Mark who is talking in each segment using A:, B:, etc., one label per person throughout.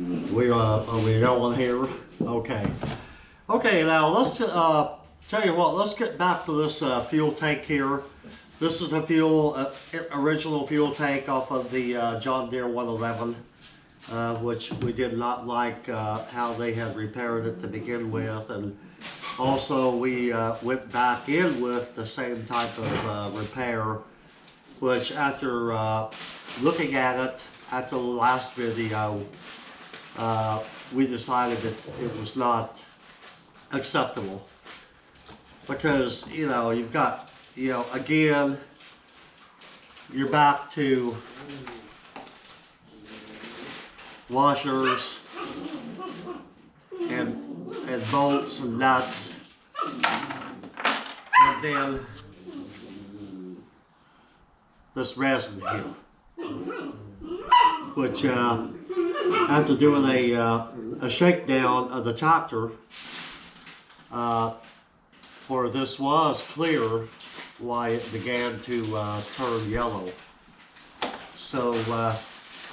A: Are we going here? Okay. Okay, now let's tell you what. Let's get back to this fuel tank here. This is a original fuel tank off of the John Deere 111, which we did not like how they had repaired it to begin with, and also we went back in with the same type of repair, which after looking at it after the last video, we decided that it was not acceptable, because you've got, again, you're back to washers and bolts and nuts, and then this resin here, which after doing a shakedown of the tractor, where this was clear, why it began to turn yellow. So,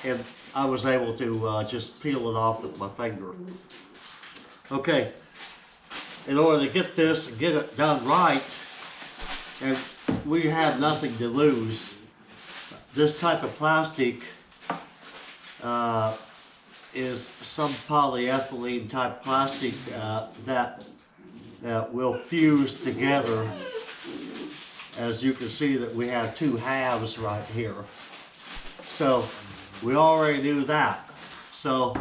A: and I was able to just peel it off with my finger. Okay, in order to get this and get it done right, and we had nothing to lose, this type of plastic is some polyethylene type plastic that will fuse together. As you can see that we have two halves right here. So we already knew that. So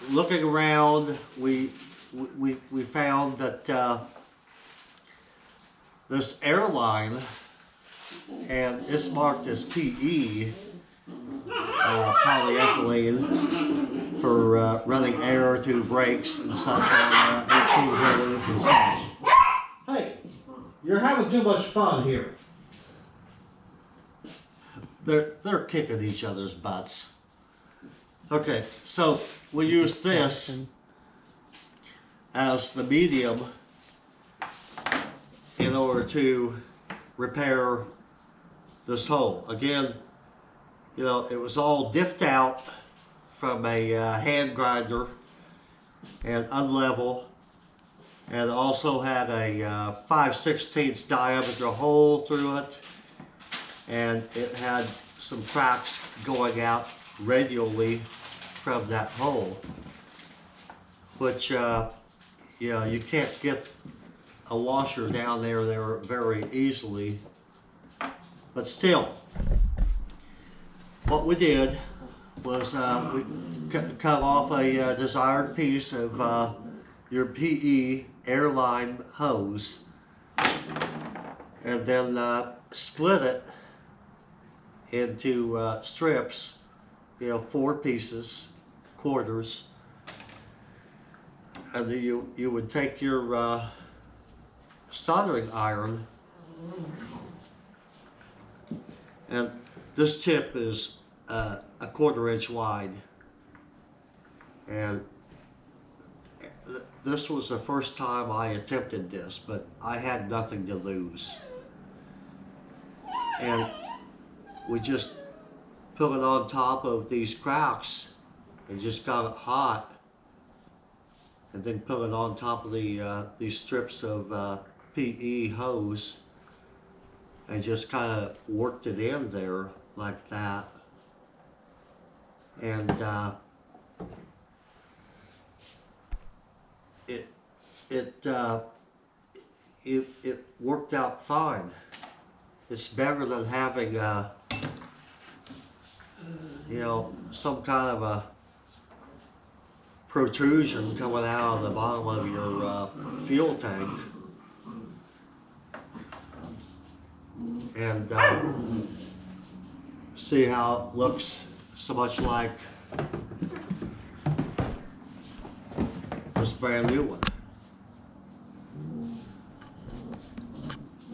A: looking around, we found that this airline, and it's marked as PE, polyethylene, for running air to brakes and such on 18 headers and such. Hey, you're having too much fun here. They're kicking each other's butts. Okay, so we use this as the medium in order to repair this hole. Again, it was all diffed out from a hand grinder and unlevel, and also had a 5/16 diameter hole through it, and it had some cracks going out radially from that hole, which you can't get a washer down there very easily. But still, what we did was we cut off a desired piece of your PE airline hose, and then split it into strips, 4 pieces, quarters, and then you would take your soldering iron, and this tip is a 1/4 inch wide, and this was the first time I attempted this, but I had nothing to lose, and we just put it on top of these cracks and just got it hot, and then put it on top of these strips of PE hose, and just kind of worked it in there like that, and it worked out fine. It's better than having some kind of a protrusion coming out of the bottom of your fuel tank. And see how it looks so much like this brand new one.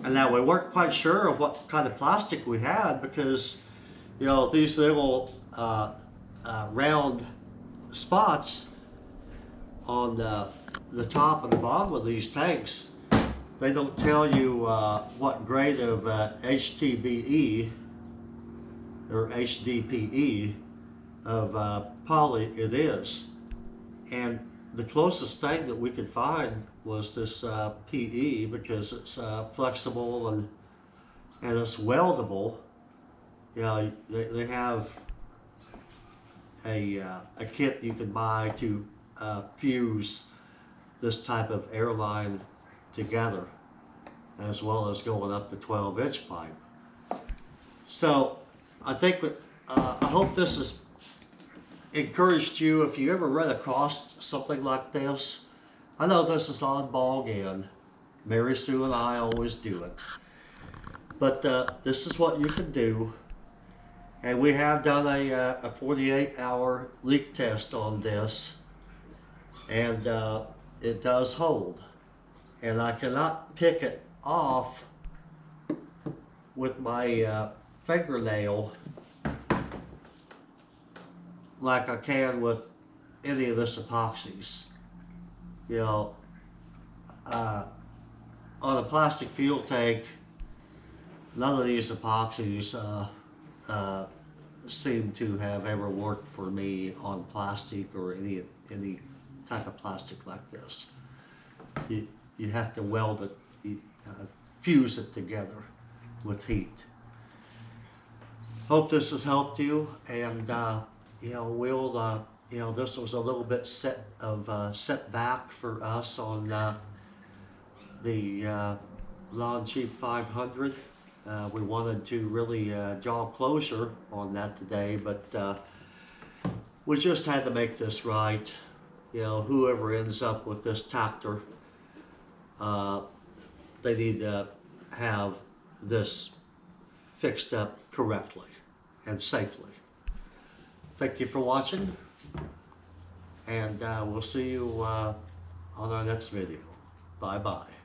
A: And now we weren't quite sure of what kind of plastic we had, because these little round spots on the top and the bottom of these tanks, they don't tell you what grade of HTBE or HDPE of poly it is. And the closest thing that we could find was this PE, because it's flexible and it's weldable. You know, they have a kit you can buy to fuse this type of airline together, as well as going up to 12-inch pipe. So I think I hope this has encouraged you. If you ever run across something like this, I know this is oddball again. Mary Sue and I always do it. But this is what you can do. And we have done a 48-hour leak test on this. And it does hold. And I cannot pick it off with my fingernail like I can with any of this epoxies. You know, on a plastic fuel tank, none of these epoxies seem to have ever worked for me on plastic or any type of plastic like this. You have to weld it, fuse it together with heat. Hope this has helped you, and you know, we'll you know, this was a little bit setback for us on the Longines 500. We wanted to really draw closure on that today, but we just had to make this right. You know, whoever ends up with this tractor, they need to have this fixed up correctly and safely. Thank you for watching, and we'll see you on our next video. Bye-bye.